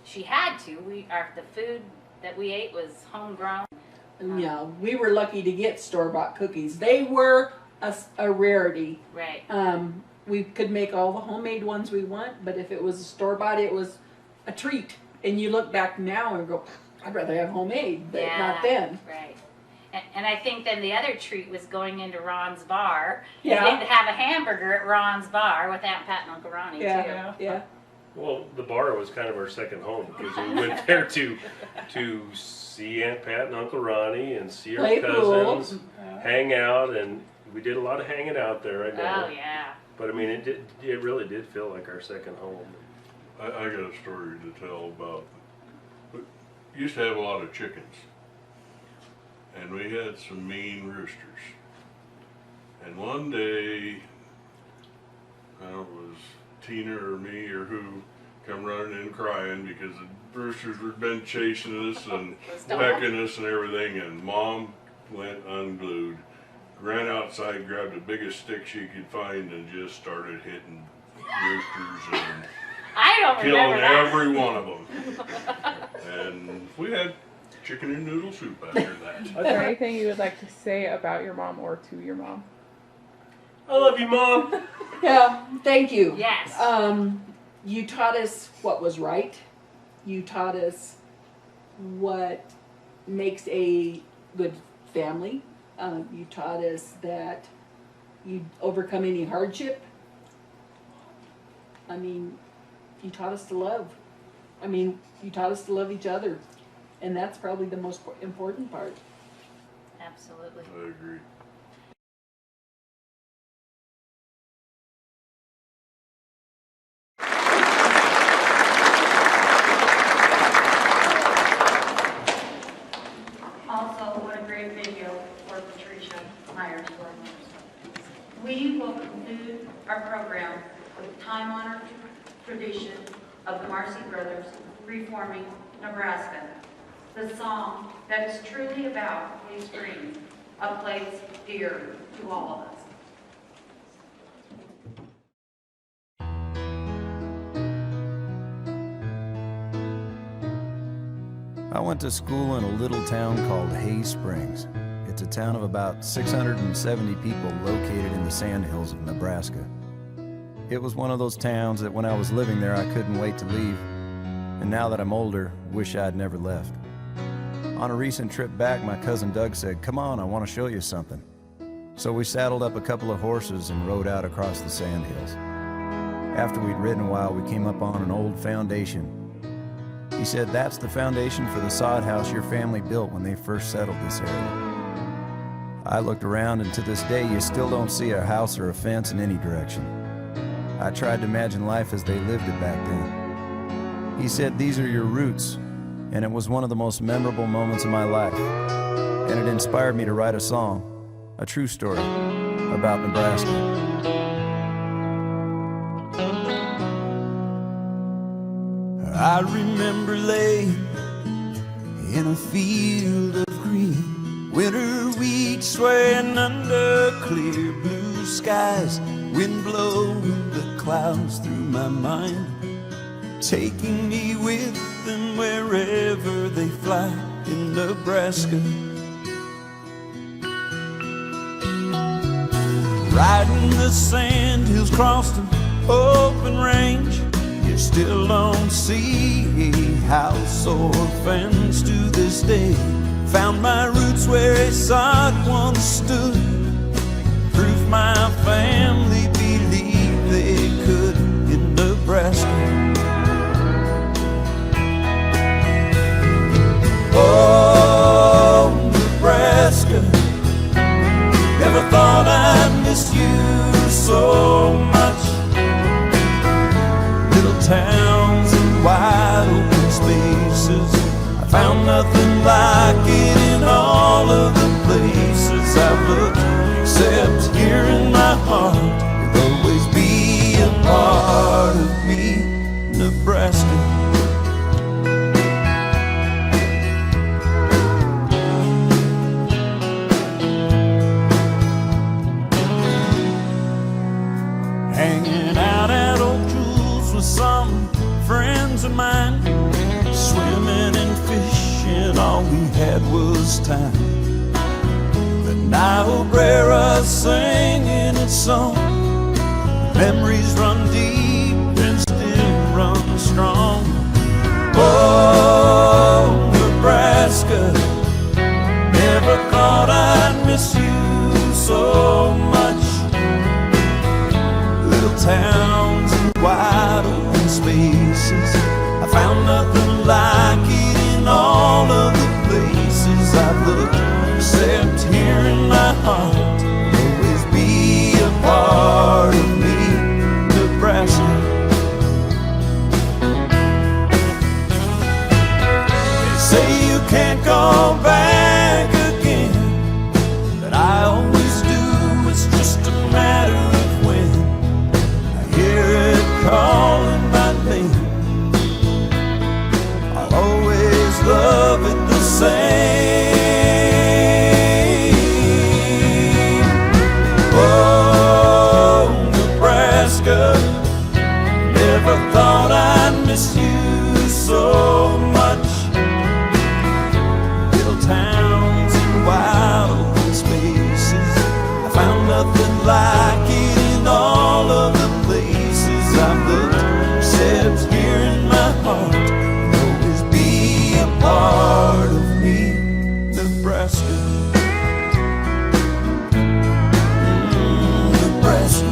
she had to. The food that we ate was homegrown. Yeah, we were lucky to get store-bought cookies. They were a rarity. Right. we could make all the homemade ones we want, but if it was a store-bought, it was a treat. And you look back now and go, I'd rather have homemade, but not then. Right. And I think then the other treat was going into Ron's bar. Yeah. You get to have a hamburger at Ron's bar with Aunt Pat and Uncle Ronnie too. Yeah. Well, the bar was kind of our second home because we went there to see Aunt Pat and Uncle Ronnie and see our Play cousins, pool. hang out, and we did a lot of hanging out there. I know. Oh yeah. But I mean, it really did feel like our second home. I got a story to tell about, we used to have a lot of chickens. And we had some mean roosters. And one day, I don't know if it was Tina or me or who, come running in crying because the roosters had been chasing us and pecking us and everything, and Mom went unglued, ran outside, grabbed the biggest stick she could find and just started hitting roosters and I don't killing remember that. every one of them. And we had chicken and noodle soup after that. Is there anything you would like to say about your mom or to your mom? I love you, Mom. Yeah, thank you. Yes. You taught us what was right. You taught us what makes a good family. You taught us that you overcome any hardship. I mean, you taught us to love. I mean, you taught us to love each other. And that's probably the most important part. Absolutely. I agree. Also, what a great video for Patricia Myers. We will conclude our program with time-honored tradition of the Marcy Brothers reforming Nebraska. The song that is truly about Hay Springs, a place dear to all of us. I went to school in a little town called Hay Springs. It's a town of about 670 people located in the Sandhills of Nebraska. It was one of those towns that when I was living there I couldn't wait to leave, and now that I'm older, wish I'd never left. On a recent trip back, my cousin Doug said, "Come on, I want to show you something." So we saddled up a couple of horses and rode out across the Sandhills. After we'd ridden a while, we came up on an old foundation. He said, "That's the foundation for the sod house your family built when they first settled this area." I looked around, and to this day, you still don't see a house or a fence in any direction. I tried to imagine life as they lived it back then. He said, "These are your roots," and it was one of the most memorable moments of my life. And it inspired me to write a song, a true story, about Nebraska. I remember laying in a field of green, winter wheat swaying under clear blue skies, wind blowing the clouds through my mind, taking me with them wherever they fly in Nebraska. Riding the sand hills, crossed an open range, you still don't see a house or fence to this day. Found my roots where a sod once stood, proof my family believed they could in Nebraska. Oh, Nebraska, never thought I'd miss you so much. Little towns and wide open spaces, I found nothing like it in all of the places I've looked, except here in my heart, you'll always be a part of me, Nebraska. Hanging out at Oak Jules with some friends of mine, swimming and fishing, all we had was time. The Niobrara singing its song, Memories run deep and still run strong. Oh, Nebraska, never thought I'd miss you so much. Little towns and wide open spaces, I found nothing like it in all of the places I've looked, except here in my heart. You'll always be a part of me, Nebraska. They say you can't go back again, but I always do. It's just a matter of when I hear it calling my name. I'll always love it the same. Oh, Nebraska, never thought I'd miss you so much. Little towns and wide open spaces, I found nothing like it in all of the places I've looked, except here in my heart. You'll always be a part of me, Nebraska. Nebraska.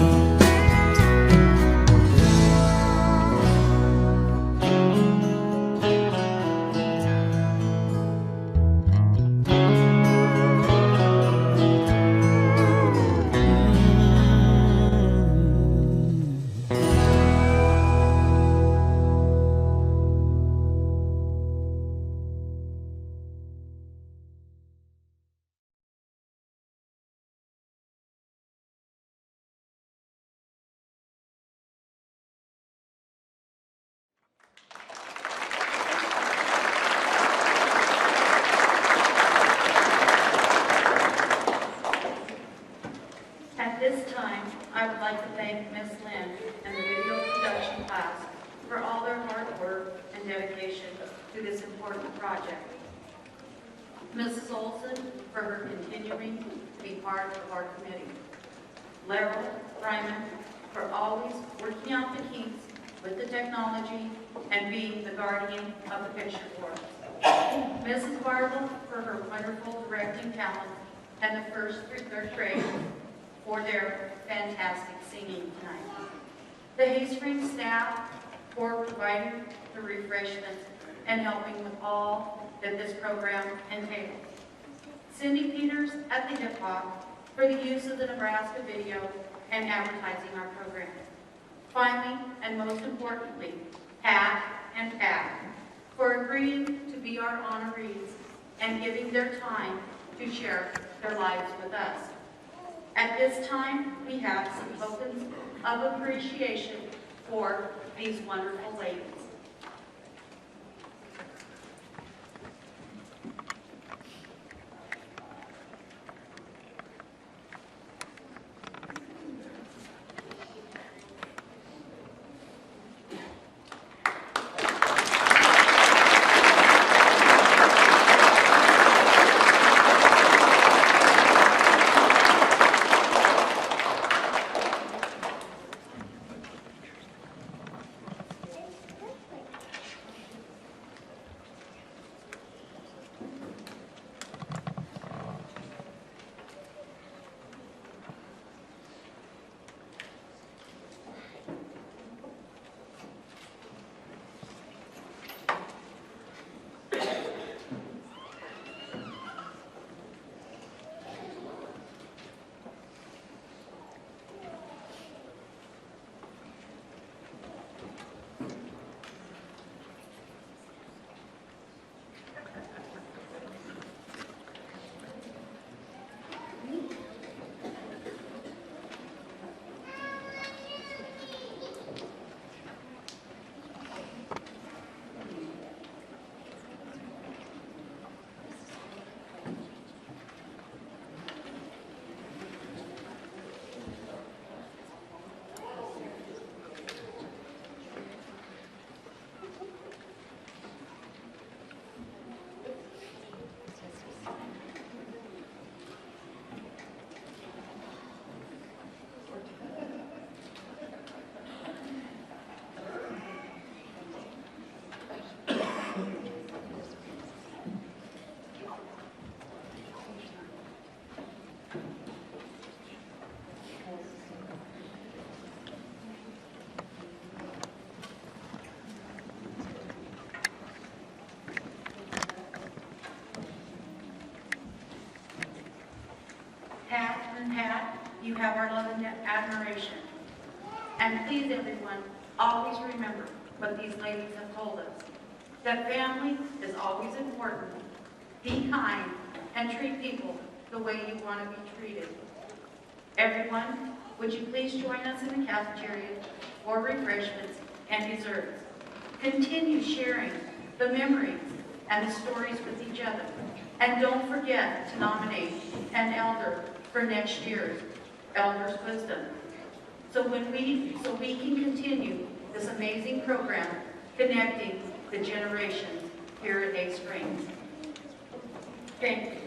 At this time, I would like to thank Ms. Lynn and the video production class for all their hard work and dedication to this important project. Mrs. Olson for her continuing to be part of our committee. Laryl Ryman for always working out the kinks with the technology and being the guardian of the picture for us. Mrs. Bartle for her wonderful directing talent and the first third grade for their fantastic singing tonight. The Haysprings staff for providing the refreshments and helping with all that this program entails. Cindy Peters at the Hip Hop for the use of the Nebraska video and advertising our program. Finally, and most importantly, Pat and Pat for agreeing to be our honorees and giving their time to share their lives with us. At this time, we have some tokens of appreciation for these wonderful ladies. you have our love and admiration. And please, everyone, always remember what these ladies have told us, that family is always important. Be kind and treat people the way you want to be treated. Everyone, would you please join us in the cafeteria for refreshments and desserts? Continue sharing the memories and the stories with each other. And don't forget to nominate an elder for next year's Elder's Wisdom. So we can continue this amazing program connecting the generations here at Hay Springs. Thank you.